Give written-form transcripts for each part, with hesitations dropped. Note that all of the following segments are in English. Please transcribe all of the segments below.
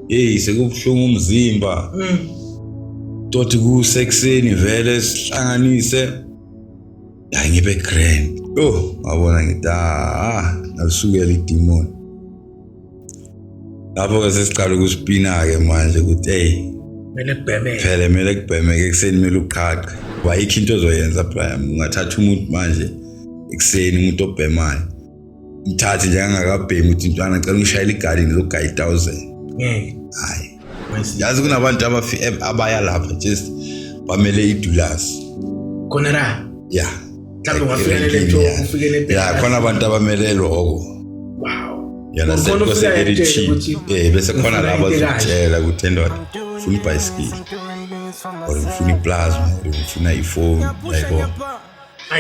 hey sekubuhlungu umzimba tothi kusekseni vele sihlanganise la ngibe grand ngabona ngithi nalisukela idemon lapho ke sesiqala ukuspina ke manje ukuthi hey mele kubhemeke ekseni mele uqhaqhe wayikho into ozoyenza Brian ungathatha umuntu manje ekseni umuntu obhemayo mthathe njengangakabhemi uthi intwana ngicela ungishayele igadi ngizogaya 1000 hayi yazi kunabantu abaya lapha just bamele idulasi khona la yeah mhlawumbe ungafikelele nje ufikele yeah khona abantu abamele lokho wow yana sekose bese khona labo azitshela ukuthi endoda ufuna ibhayisikili or ufuna iplasma or ufuna ifoni yabo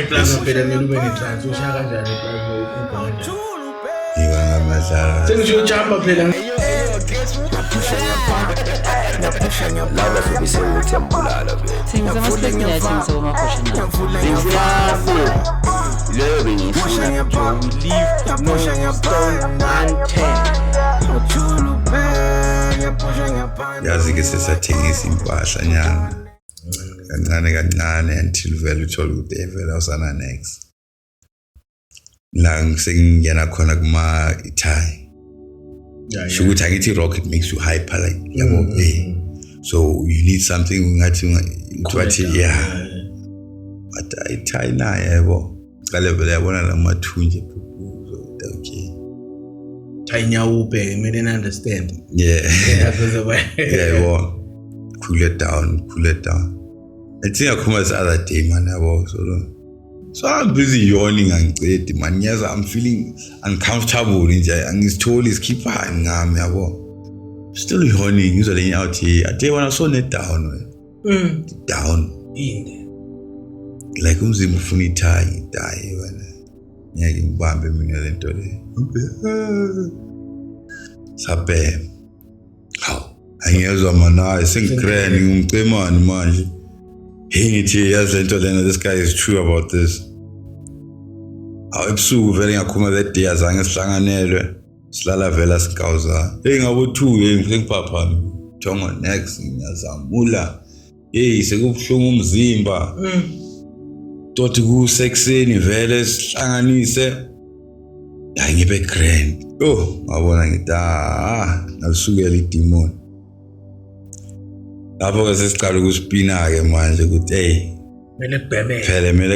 plasma phela mina ube netrans ushaya kanjani plasma ngiyamadlala sengijojamba phela yazi ke sesathengisa impahla nyanga kancane until vele uthola ukuthi vele awusana next la ngisengena khona kuma ithai ukuthi angithi rocket makes you hyper like yabo so you need something ngathi but ithai na yabo qale vele yabona lamathunje okay Tainyaube made understand yabo cool it down I think I come as other day man yabo so I'm busy yawning angicedi man yes I'm feeling uncomfortable nje angizitholi isikhipha ngami yabo still yawning ngizole out here I day when I saw net down down like umzimba ufuna ithai die wena ngeke ngibambe mina lento le sabe haw angiyezwa mana sengicrane ngumcemani manje ngithi yazi lento lena this guy is true about this ebusuku vele ngakhuma that day azange sihlanganelwe silala vela sikawuza ngabe 2 ngiphaphana jonga next ngiyazamula sekubuhlungu umzimba tothi kusekseni vele sihlanganise la ngibe grand ngabona ngithi nalisukela idemon lapho ke sesiqala ukuspina ke manje ukuthi mele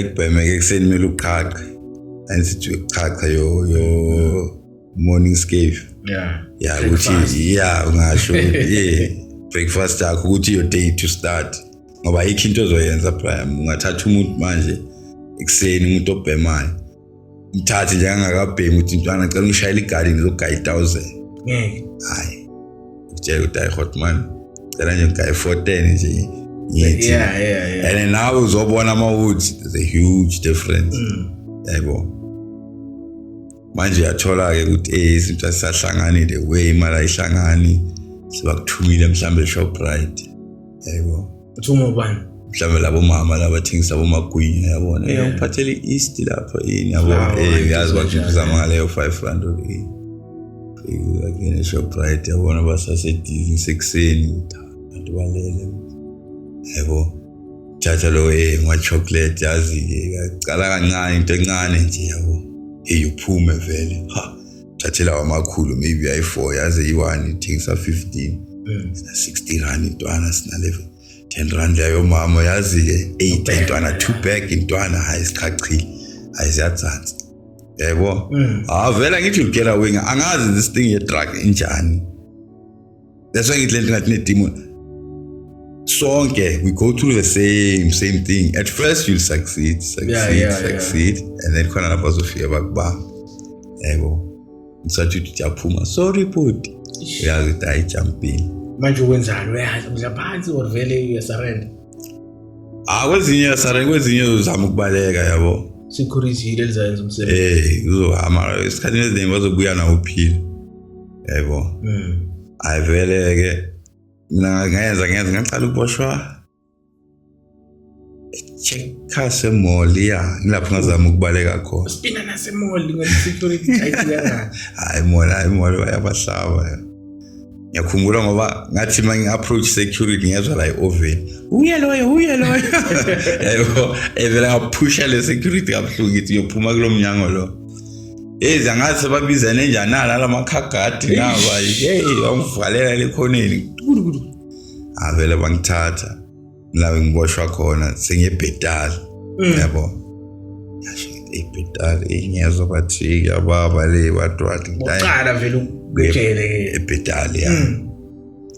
kubhemeke ekseni mele uqhaqhe anisithi uqhaqha yo morning scave ukuthi ungasho breakfast yakho ukuthi your day to start ngoba ikho into ozoyenza Brian ungathatha umuntu manje ekseni umuntu obhemayo mthathe njengangakabhemi uthi intwana ngicela ungishayele igadi ngizogaya 1000 hayi ukutshela ukuthi hotman cela nje ngigaya 410 nje and now uzobona amawoods there's a huge difference yabo manje uyathola ke ukuthi izinto asihlanganile way imali ayihlangani sibakuthumile mhlambe Shoprite yabo uthuma ubani mhlambe labo mama labathengisa bomagwinya yabona ngiphathele east lapha yabo yazi bakubiza ngaleyo 500 again Shoprite yabona basasedizi sekuseni abantu balele yabo thatha lo ngwa chocolate yazi ngicala kancane into encane nje yabo uphume vele thathela amakhulu maybe i4 yazi i1 ithengisa 15 60 rand intwana sina 11 10 rand leyo mama yazi ke 8 intwana 2 bag intwana hayisichachile ayizathatha yebo vele ngithi ukela winga angazi this thing ye drug injani that's why ngithi lento ngathi ne demon sonke we go through the same thing at first you'll succeed and then khona lapho uzofika bakubamba yebo ngisathi uyaphuma sorry but uyazi die jumping manje ukwenzani uyazi phansi or vele uyasurrender kwezinye uzama ukubaleka yabo security lezayenza umsebenzi uzohama isikhathi eziningi bazobuya nawo uphila yabo ayivele ke mina ngenza ngicala ukuboshwa checka semoli ngilapho ngazama ukubaleka khona spina nasemoli ngosecurity tight yana hayi moli bayabahlaba ngiyakhumbula ngoba ngathi approach security ngezwa la oven uya loyo yebo evela ngaphusha le security kabuhlungu ngithi uyophuma kulomnyango lo angathi babizane njani nala makhagadi ngaba wangivalela lekhoneni avela bangithatha la ngiboshwa khona sengebhetali yabo ibhetali ngiyazwa bathi ababa le bantu bathi uqala vele ubejele ebhetali ya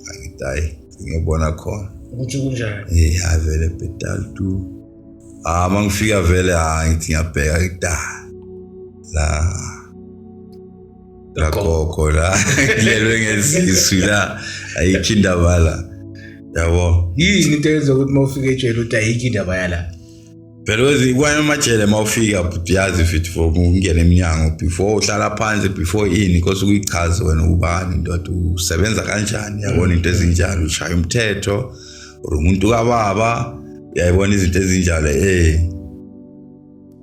angitayi ngiyabona khona ukuthi kunjani avele ebhetali tu mangifika vele ngithi ngiyabheka idala la koko la lelo ngesisu la ayikindaba la yabo yini into eyenza ukuthi mawufika ejele uthi ayikindaba yala phela kwani amajele mawufika but yazi futhi for ungena eminyango before uhlala phansi before because uyichaze wena ubani ndoda usebenza kanjani yabona into ezinjalo ushaya umthetho umuntu kababa yayibona izinto ezinjalo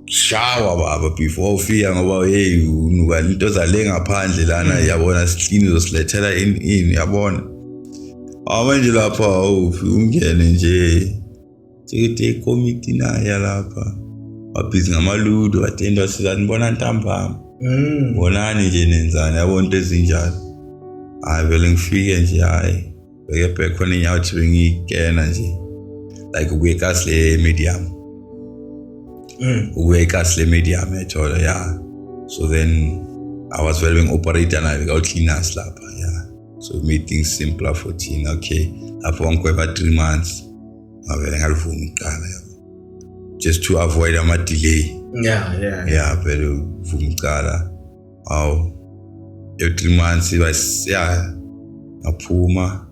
shawa baba before ufika ngoba unuka into zale ngaphandle lana yabona sihlini zosilethela in yabona manje lapha ungene nje Tete committee na ya lapha wabhizi ngamaludo atenda sizanibona ntambama bonani nje nenzani yabona into ezinjalo vele ngifike nje hayi beke khona inyawo thi ngikena nje like ukuyekasi le medium ukuyekasi le medium ethola yeah so then I was very operator na without cleaners lapha yeah so made things simpler for Tina okay after 3 months avele ngalivuma iqala just to avoid ama delay yeah vele uvuma iqala every 3 months aphuma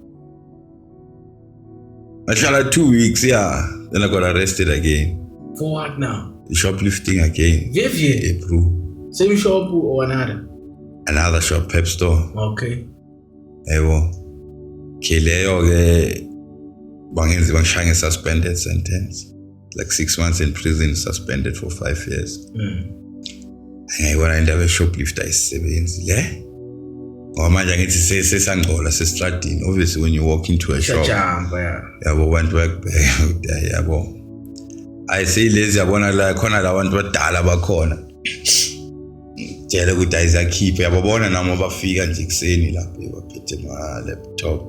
actually 2 weeks then I got arrested again for what now shoplifting again April same shop or another shop Pep store okay yebo leyo ke bangishange suspended sentence like 6 months in prison suspended for 5 years ngiyibona indaba shoplifter isebenzi le ngoba manje ngithi sesangcola sesitradini obviously when you walk into a shop yabo bantu bayakubheka yabo I say lezi yabona la khona la bantu badala bakhona jele ukuthi ayizakhiphe yabona nami bafika nje kuseni lapho baphethe ma laptop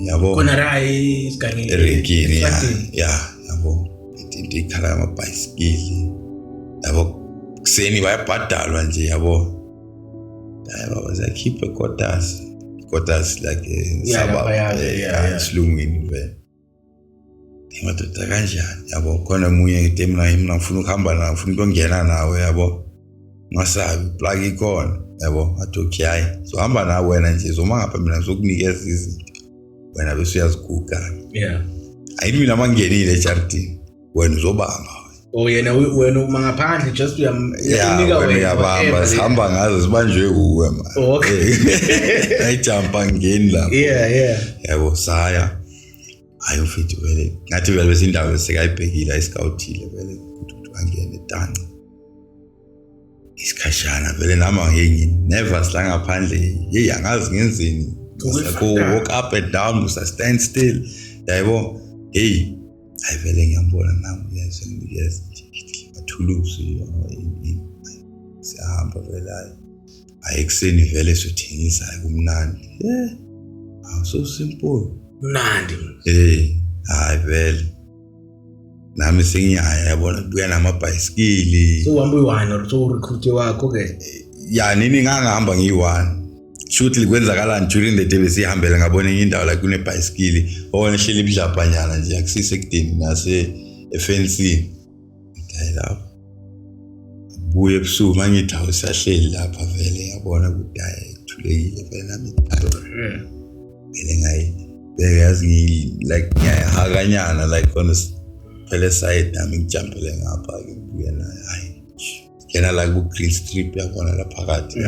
yabo kona rayi isigangeni erekini yabo into ikhala amabhayisikili yabo kuseni bayabhadalwa nje yabo bazakhiphe quotas like suburb silungwini vele imadoda kanjani yabo khona munye ngithi mina ngifuna ukuhamba nawe ngifuna ukungena nawe yabo ngasabi plug ikhona yabo athi okay so hamba nawe wena nje zoma ngapha mina ngizokunikeza izinto wena bese uyaziguga ayithi mina mangenile ejardini wena uzobamba wena uma ngaphandle just uyanika wena uyabamba sihamba ngazo sibanjwe uwe man okay ayijumpa ngeni lapho yabo saya ayofithu vele ngathi vele bese indawo sekayibhekile isikawuthile vele ukuthi angene etanca isikhashana vele nama never sla ngaphandle angazi ngenzeni go walk up and down usa stand still yabo ayivele ngiyambona nami yes athulusi sihamba vele ayikuseni vele sothengisa kumnandi so simple mnandi hayi vele nami sengiyaya yabona buya namabhayisikili so uhamba uyi-1 so recruit wakho ke nini ngangihamba ngiyi-1 shoot likwenzakalani during the day besihambele ngabona enye indawo la kunebhayisikili obona ehleli ibidlabhanyana nje akusise ekudeni nase efensini hayi lapho buye ebusuku mangithi awusahleli lapha vele yabona ukuthi hayi ethulekile vele nami vele ngayazi like ngiyahakanyana like honest phela side nami ngijampele ngapha ke buya naye hayi kena la ku Green Strip yabona la phakathi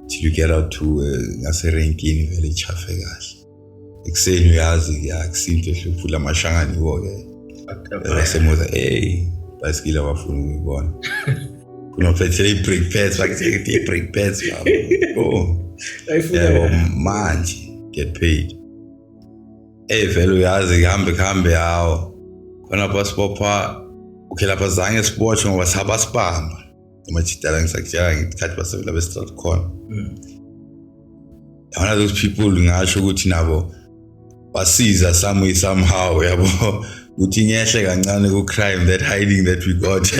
till you get out to ngaserenkini vele ichafe kahle ekuseni uyazi akusinto ehlupula amashangani wo ke basemoza bayisikile abafuna ukuyibona kunophethe i-brake pads bakuthi i-brake pads yebo manje get paid vele uyazi kuhambe hawo khona pasipopha okay lapha zange sibotshwe ngoba sabasibamba amajidala ngisakutshela ngikhathi basebela bestrat khona one of those people ngisho ukuthi nabo basiza somehow yabo ukuthi ngehle kancane ku crime that hiding that we got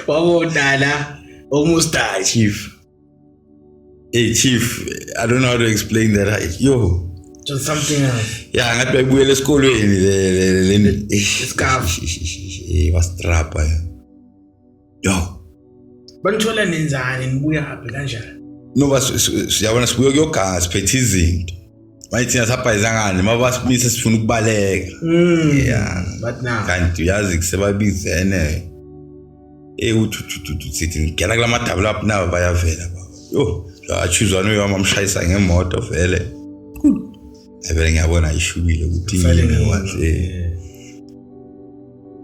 wabonala almost died chief I don't know how to explain that just something else ngathi bayibuyele esikolweni le scarf was trapper banithola nenzani nibuya happy kanjani no siyabona sibuye kuyoganga siphethe izinto mayithi nasabhayizangani mabasibise sifuna ukubaleka but now kanti uyazi kusebabizene uthi sithi ngena kula madouble up nawo bayavela baba achuzwana uyamamshayisa ngemoto vele vele ngiyabona ishubile ukuthi yini wathi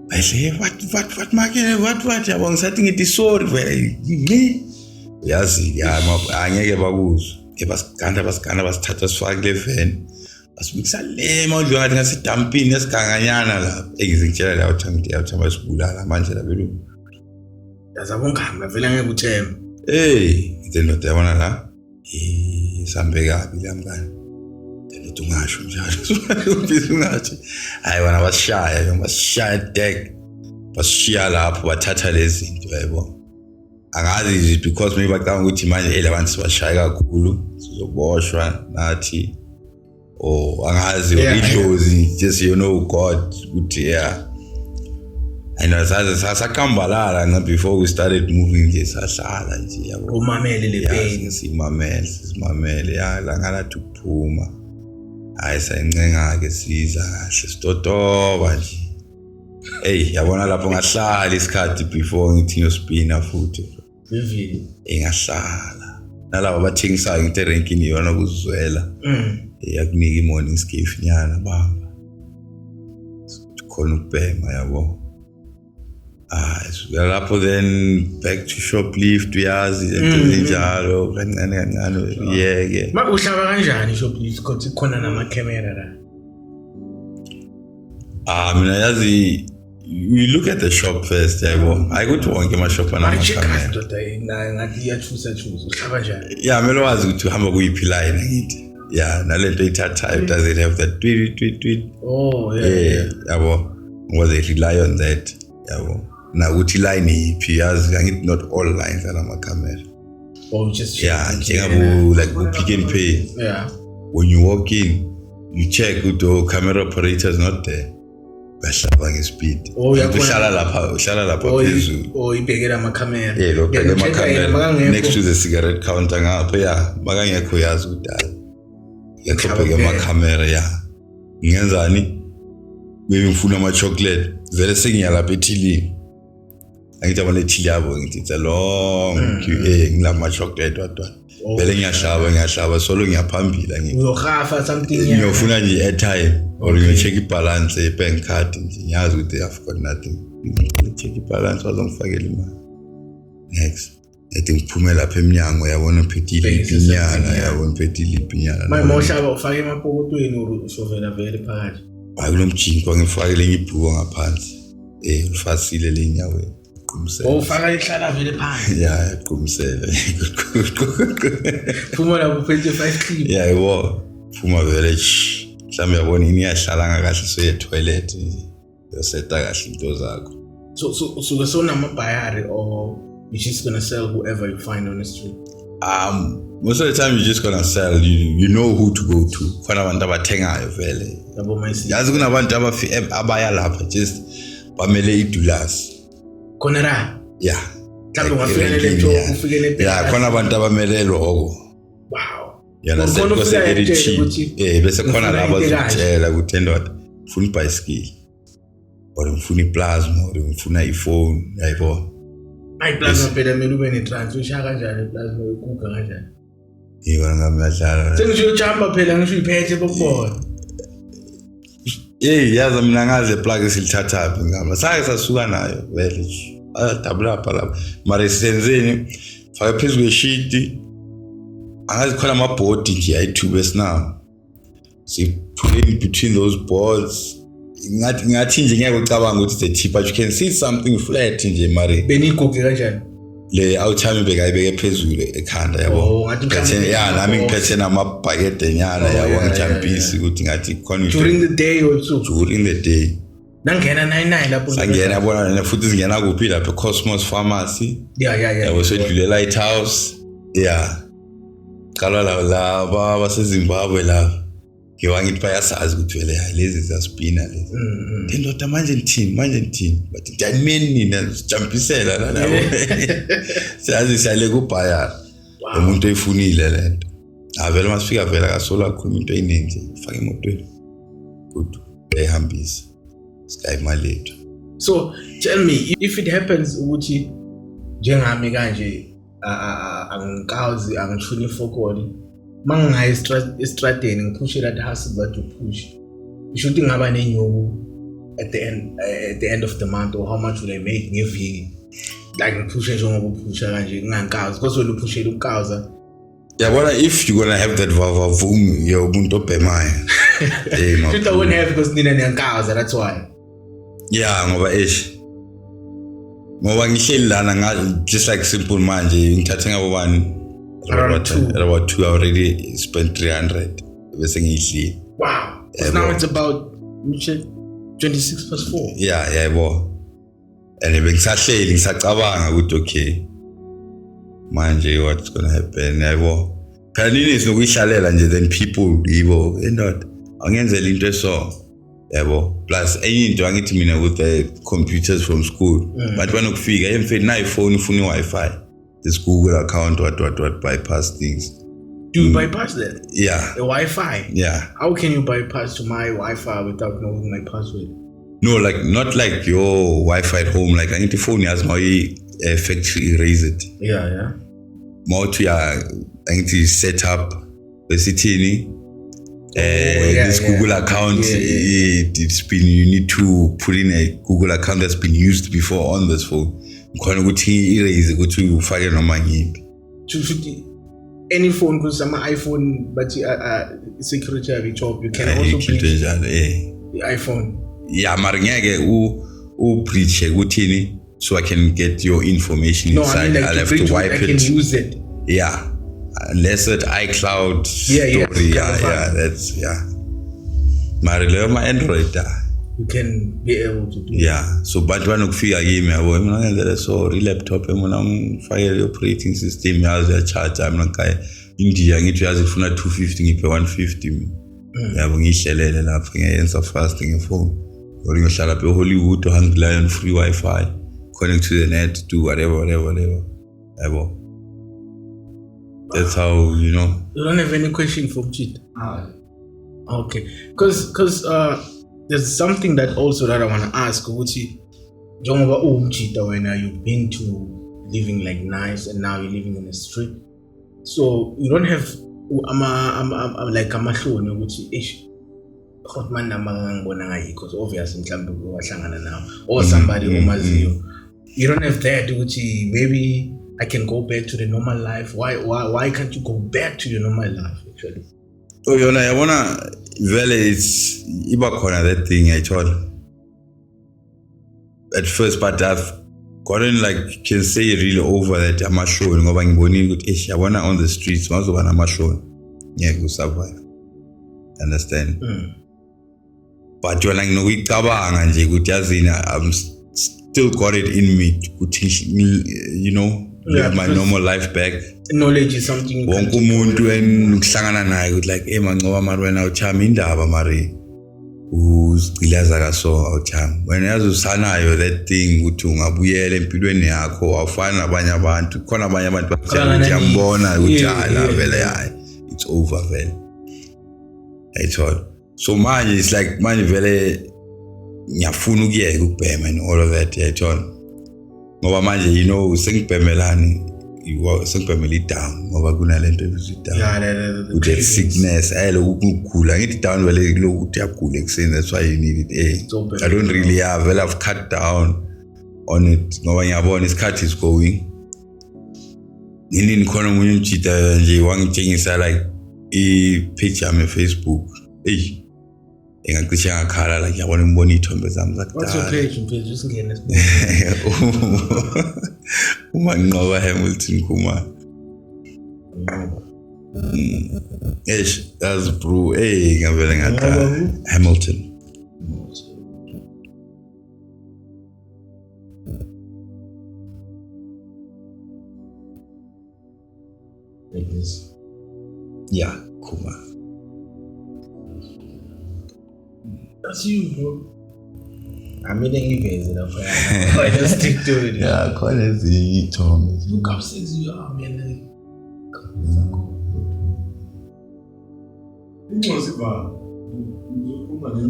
ayise what make what yabona sathi ngithi sorry vele yazi angeke bakuzwe basiganda basithatha sifake le van basibikisa le manje ngathi ngasidampini esiganganyana lapha engizikutshela la uthi basibulala manje la belu yazabongama vele ngeke uthembe ndoda yabona la sambe kabi lamngani ndoda ungasho njalo ubisi ungathi hayi wena basishaya deck basishiya lapho bathatha lezi zinto yabo angazi because maybe bacanga ukuthi manje labantu sibashaya kakhulu sizoboshwa nathi angazi idlozi just God ukuthi and sakambalala before we started moving nje sahlala nje yabo umamele le pain simamele la ngalathi ukuphuma hayi sayincenga ke siza kahle sitotoba nje yabona lapho ngahlala isikhathi before ngithi ngiyospina futhi ngahlala nalabo bathengisayo ngithi renkini yona kuzwela yakunika i-morning skiff nyana baba khona ukubhema yabo lapho then back to shoplift uyazi njalo kancane yeke uhlaba kanjani shoplift kodwa khona nama-camera la mina yazi you look at the shop first yabo ayikuthi wonke ama-shop anama-camera ngathi iyathusa uhlaba njani mele wazi ukuthi uhamba kuyiphi line ngithi nalento ithathayo does it have that tweet yabo ngoba they rely on that yabo nakuthi line yiphi yazi angithi not all lines alama-camera njengabo like Pick n Pay when you walk in you check the camera operator is not there bahlaba ngespeed uhlala lapha phezulu ibhekela ama-camera ubhekela ama-camera next to the cigarette counter ngapho makangekho yazi kudala yakubheka ama-camera ngenzani maybe ngifuna ama-chocolate vele sengiyalapha ethilini angithi abanethili yabo ngithi it's a long queue ngilama-chocolate wadwa vele ngiyahlaba solo ngiyaphambila uyohafa something ngiyofuna nje i-airtime or ngiyo-check ibalance ye-bank card nje ngiyazi ukuthi I've got nothing check ibalance wazongifakela imali next ethi ngiphume lapha eminyango yabona uphethile iphinyana mohlaba ufake emapokotweni usovela vele phakathi kulo mjinko ngifakele ngibhuko ngaphansi ulifasile lenyaweni ufaka ihlala vele phansi yaqhumisela phuma la kuphethe 5 clip yebo phuma vele mhlawumbe yabona ini yahlala ngakahle so ye-toilet yoseta kahle into zakho so sonamabhayari or you just gonna sell whoever you find on the street? Most of the time you're just gonna sell, you know who to go to. Khona abantu abathengayo vele yazi kunabantu abaya lapha just bamele idulasi khona la mhlawumbe ungafika khona abantu abamele lokho yana bese khona laba bazotshela ukuthi ndoda ufuna ibicycle or ufuna iplasma or ufuna iphone yayibona plasma phela mina ube ne-trans ushaya kanjani plasma ukuga kanjani yebo ngamdlala sengisho jumper phela ngisho iphethe bokubona yazi mina ngaze plug silithatha phi ngama sake sasuka nayo vele double up lapha mara senzeni faka phezulu kweshiti angazikhona ama-board nje ayi-2 bese now playing between those boards ngathi nje ngeke ucabanga ukuthi it's cheap but you can see something flat nje mari beniguge kanjani le awuthami bekayibeke phezulu ekhanda yabo nami ngiphethe namabhakede enyana yabo ngijampisi ukuthi ngathi khona during the day also during the day nangena 99 lapho sangena bona futhi singena kuphi lapha Cosmos Pharmacy yabo sedlule Lighthouse qala la baseZimbabwe la ngiwangithi bayasazi ukuthi vele lezi zaspina lezi ndoda manje ngithini but ngiyanimeni nina sijampisela la labo siyazi siyale kuBayern umuntu efunile lento avela masifika vela kasola kakhulu into eyiningi ufaka emotweni good ehambisa sky malethu. So tell me if it happens ukuthi njengami kanje angikazi angishuni fokoli mangaya estradeni ngipushe that hustle that you push you should ngaba nenyuku at the end of the month or how much will I make ngeviki like ngipushe nje ngokupusha kanje ngangikazi because when upushe ukauza yabona if you gonna have that vavavum yo umuntu obhemayo you don't have because nina ngiyangikaza that's why ngoba ngoba ngihleli lana just like simple manje ngithathe ngabo bani about 2 I already spent 300 bese ngidli. Wow. Now it's about 26+4. Yebo. And bengisahleli ngisacabanga ukuthi okay manje what's going to happen yebo. Kanini sinokuyihlalela nje then people yibo endod angenzela into eso yebo plus enye into angithi mina with the computers from school but banokufika emfeni na iphone ufuna i-Wi-Fi this Google account what bypass things. Do you bypass that? Yeah. The Wi-Fi? Yeah. How can you bypass to my Wi-Fi without knowing my password? No, like not like your Wi-Fi at home. Like I need to phone has my factory erase it. Yeah. More to I need to set up the city. This Google account. It's been you need to put in a Google account that's been used before on this phone. Khona ukuthi erase ukuthi ufake noma ngiphi. Any phone because some iPhone but security have job you can also breach the iPhone. Yeah, mara ngeke u breach ukuthini so I can get your information inside. I'll have to wipe it. I can use it. Yeah. Unless it iCloud story. That's mara leo ma Android you can be able to do so but banokufika kimi yabo mina ngenzela so laptop mina ngifake operating system yazi ya charger mina kai India ngithi yazi ufuna 250 ngiphe 150 yabo ngihlelele lapha ngiyenza fast ngefone or ngihlala phe Hollywood hang lion free Wi-Fi connect to the net do whatever yabo that's how you don't have any question for Cheat. Okay because there's something that also that I want to ask ukuthi njengoba uMchita wena you've been to living like nice and now you're living in the street so you don't have like amahloni ukuthi Hotman namba ngibona ngayi because obviously mhlambe wahlangana nawo or somebody omaziyo you don't have that ukuthi maybe I can go back to the normal life why can't you go back to your normal life actually yona yabona vele it's iba khona that thing I told at first but I've gotten like can say really over that amashoni ngoba ngibonile ukuthi yabona on the streets mazoba namashoni ngeke usurvive understand but yona nginokuyicabanga nje ukuthi yazini I'm still got it in me ukuthi live my normal life back. Knowledge is something wonke umuntu engihlangana naye ukuthi like mancoba mari wena uchama indaba mari uzigilaza kaso awuchama wena yazi usanayo that thing ukuthi ungabuyela empilweni yakho awufana nabanye abantu khona abanye abantu bakuthi yambona ukuthi la vele hayi it's over vele I told so manje it's like manje vele ngiyafuna ukuyeka ukubhema and all of that I told ngoba manje sengibhemelani sengibhemela down ngoba kunalento ebizi down with sickness ayelokugula ngithi down vele lokuthi yagula ekseni that's why you need it I don't really have well I've cut down on it ngoba ngiyabona isikhathi is going Nini nikhona omunye umjita nje wangitshengisa like i-picture yami Facebook. Engacishe ngakhala like yabona imbona ithombe zami zakudala. What's your page? Mfethu usingene Uma Nqoba Hamilton Khumalo. That's bro. Ngavele ngaqala Hamilton. Like this. Yeah, Khumalo. That's you, bro. I mean, even I just stick to it. Yeah, quite as he told me. Look how sexy you are, man.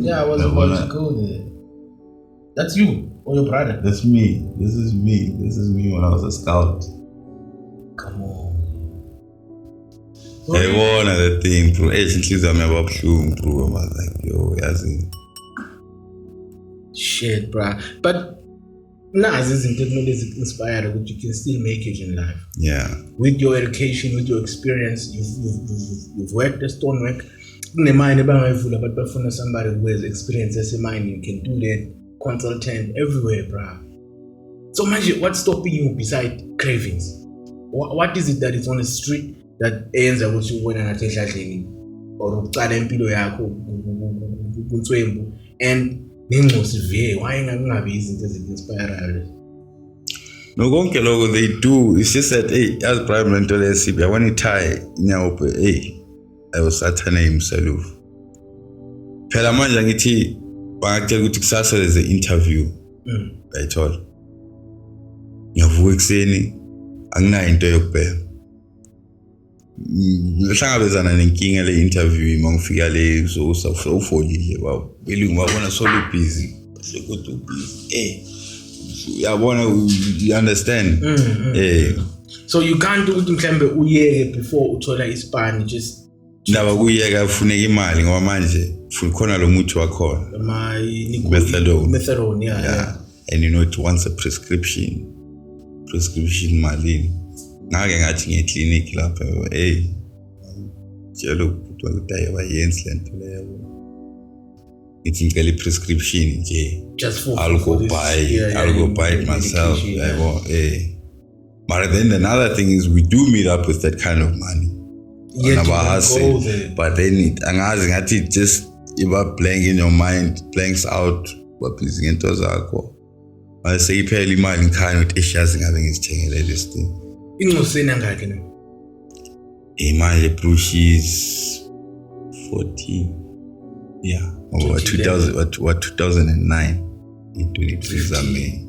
Yeah, I was about to go there. That's you or your brother? That's me. This is me. This is me when I was a scout. Come on. I won the thing, bro. She's a member of Shoom, bro. I was like, yo, yazi. Shit, bro. But as isn't technology inspired, but you can still make it in life. Yeah. With your education, with your experience, you've worked as stonework. But somebody who has experience as a mine, you can do that. Consultant everywhere, bro. So imagine what's stopping you beside cravings? What is it that is on the street that ends up with you when you're at or and why not be easy to inspire? No, they do. It's just that, as prime mental SCB, when you tie, I was at her name, Saluf. Pelamanja ngiti, bangakutshela ukuthi kusasa there's an interview. I told. Ngiyavuka ekseni, anginayo into yokubheka. Ngihlangabezana nenkinga le interview mangifika le so ufolile baba. Belungu babona so busy. Kodwa busy. Uyabona, you understand? So you can't do it mhlambe uyeke before uthola ispan just ndaba kuyeka ufuneka imali ngoba manje khona lo muthi wakhona methadone yeah. And you know it wants a prescription malini ngake ngathi ngeclinic lapha tshelo ukuthi wakudaya bayenze lento leyo ithi ngicela prescription nje just for I'll go buy it myself but then another thing is we do meet up with that kind of money. But then it just blank in your mind, blanks out what pleasing into zakho. I say pay imali ngikhaya ukuthi eshazi ngabe ngizithengele this thing. Ingcoseni angake na? Imali bro she's 14. Yeah, over 2009 in 23 zami.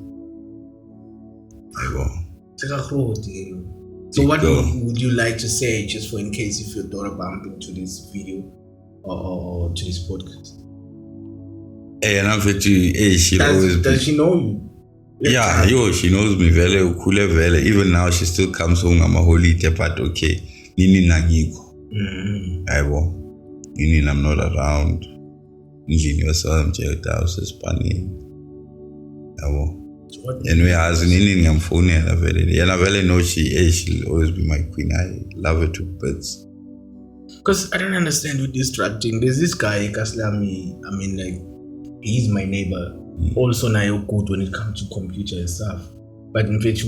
So what would you like to say, just for in case if your daughter bump into this video or to this podcast? And I'm she always does she know you? Yeah, she knows me very cool. Even now she still comes home. I'm a holy but okay. Nini nangiko. Nini I'm not around. Nini I'm checked out Spanish. And we as in Indian I'm phone and I very know she'll always be my queen. I love her to bits. Because I don't understand with distracting. There's this guy, Kaslami, I mean like he's my neighbor. Also now good when it comes to computer and stuff. But in fact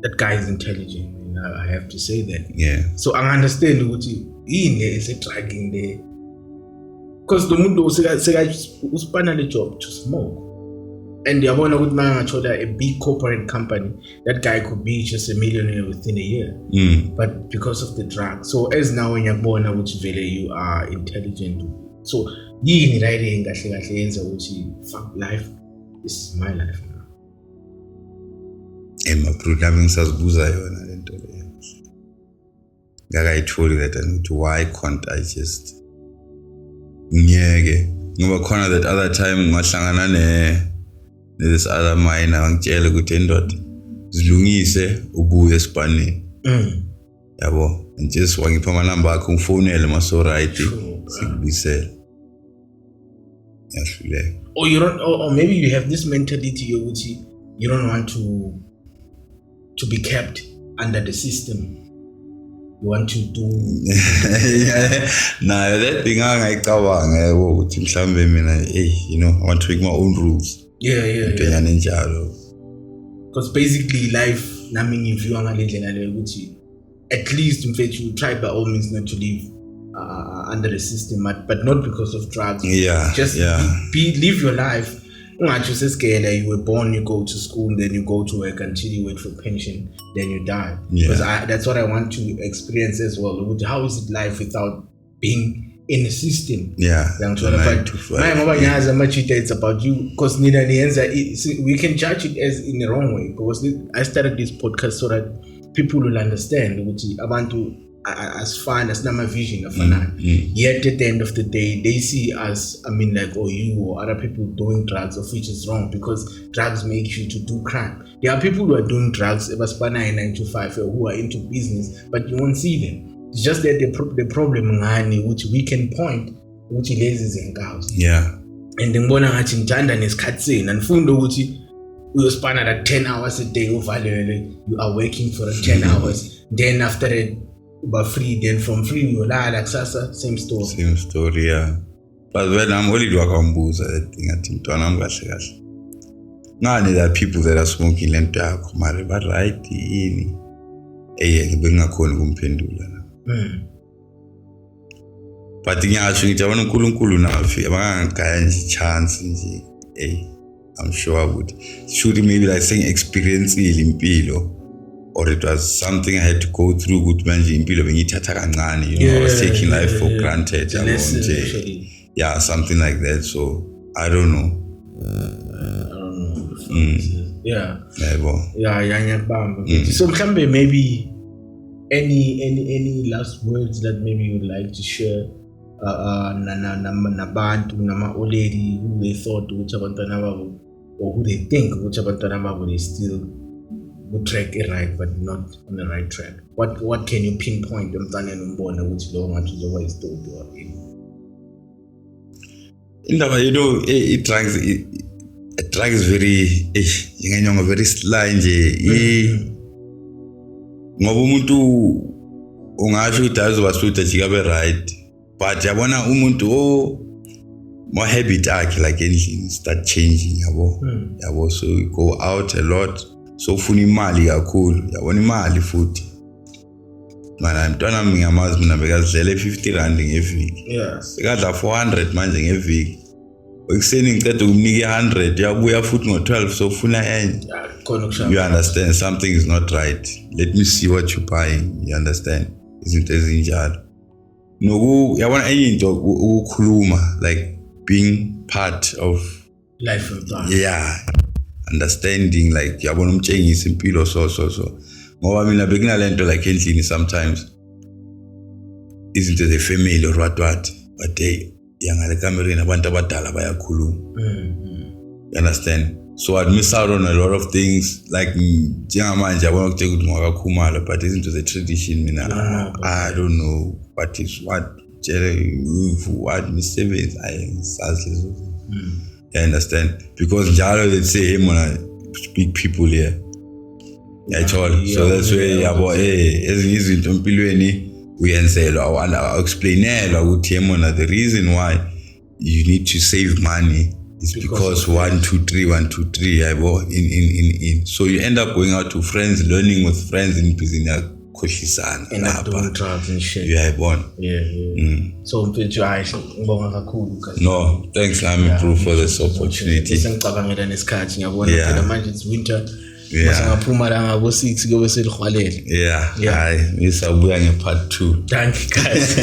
that guy is intelligent and I have to say that. Yeah. So I understand what is a dragging there. Because the mundo uspana the job to smoke. And the Abona good man told a big corporate company, that guy could be just a millionaire within a year. But because of the drug. So as now when you're born, which very you are intelligent. So you in writing which fuck life. This is my life now. And my programming says buza yona lento leyo. I told you that and why can't I just ngiyeke ngoba khona that other time ngahlangana this other mine angitshela ukuthi endoda zilungise ubuye esipaneni yabo and just wangipha ama number akho ngifonele maso right sikubisela yahluleka or you don't or maybe you have this mentality which you don't want to be kept under the system you want to do. Nah, that thing angayicabanga yabo ukuthi mhlambe mina you know I want to make my own rules. Yeah. Because basically life nami ngiview ngalendlela leyo ukuthi at least mfethu you try by all means not to live under the system, but not because of drugs. Just live your life. You were born, you go to school, then you go to work until you wait for pension, then you die. Because that's what I want to experience as well. How is it life without being in the system? It's about you. Because we can judge it as in the wrong way. Because I started this podcast so that people will understand abantu as fine as my vision of yet at the end of the day they see us you or other people doing drugs, of which is wrong because drugs make you to do crime. There are people who are doing drugs 9 to 5 who are into business, but you won't see them. It's just that the problem which we can point which is in cows. And then bona ngathi ngithanda nesikhathi seni andifunda ukuthi uyospana like 10 hours a day uvalele, you are working for 10 hours, then after that but free, then from free you lie like sasa, same story. But when I'm only doing kambuza that thing I think I'm kahle ngani there are people that are smoking lento yakho mara but right yini bengakhona kumphendula but ngiyasho ngithi abona uNkulunkulu nafi abangangaya nje chance nje I'm sure I would should maybe like saying experience impilo, or it was something I had to go through good manje impilo bengithatha kancane, you know, I was taking life for granted, something like that. So I don't know. So mhlambe maybe any last words that maybe you would like to share nabantu nama oledi who they thought ukuthi abantwana babo or who they think ukuthi abantwana babo they still would track it right but not on the right track. What can you pinpoint emntwaneni umbona ukuthi lo ngathi uzoba isitopi wakhe? Indaba drugs very ngenyongo very sly nje ngoba umuntu ungasho ukuthi azobasuta jikabe right, but yabona umuntu more habit akhe like anything start changing yabo so you go out a lot so ufuna imali kakhulu, yabona imali futhi mana mntwana ngiyamazi mina bekazidlela 50 rand ngeviki, bekadla 400 manje ngeviki, ekuseni ngicede ukumnika 100 yabuya futhi ngo12 so ufuna enye. You understand something is not right, let me see what you're buying, you understand, izinto ezinjalo noku yabona enye into ukukhuluma like being part of life of that. Understanding like yabona umtshengisa impilo so ngoba mina bekunalento like endlini sometimes izinto ze family or what but yangale kamereni abantu abadala bayakhuluma, you understand, so I'd miss out on a lot of things like njengamanje yabona ukuthi ngakakhumala but izinto ze tradition mina I don't know what is what missebenzi ayisazi lezo. You understand, because njalo they say hey mona big people here so that's where yabo ezinye izinto empilweni uyenzelwa I'll explainela ukuthi mona the reason why you need to save money is because 1 2 3 yabo in so you end up going out to friends, learning with friends in business khohlisana lapha drugs and shit. So ngibonga kakhulu guys. No, thanks I'm for this opportunity. Sengicabangela nesikhathi ngiyabona phela manje it's winter. Masangaphuma la ngabo 6 kube selihwalele. Hayi ngisabuya ngepart 2. Thank you guys.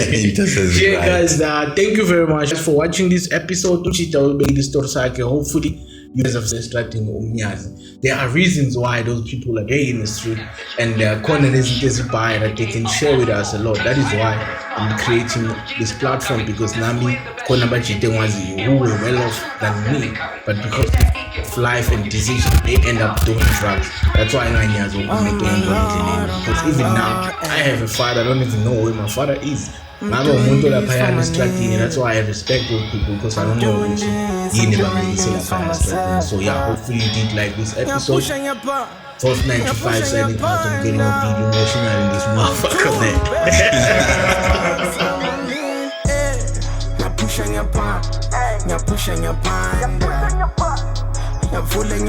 Guys, thank you very much for watching this episode. Uchita ubeke story sakhe. Hopefully you guys have starting umnyazi. There are reasons why those people are gay in the street, and there are corners that they can share with us a lot. That is why I'm creating this platform, because Nami who were well off than me, but because of life and decision, they end up doing drugs. That's why I'm because even now I have a father, I don't even know where my father is. ngabe umuntu laphayana esitratini. That's why I respect those people, because I don't know which yini bangayisela laphayana esitratini. So yeah, hopefully you did like this episode. 495 signing out. I'm getting a bit emotional in this motherfucker, man.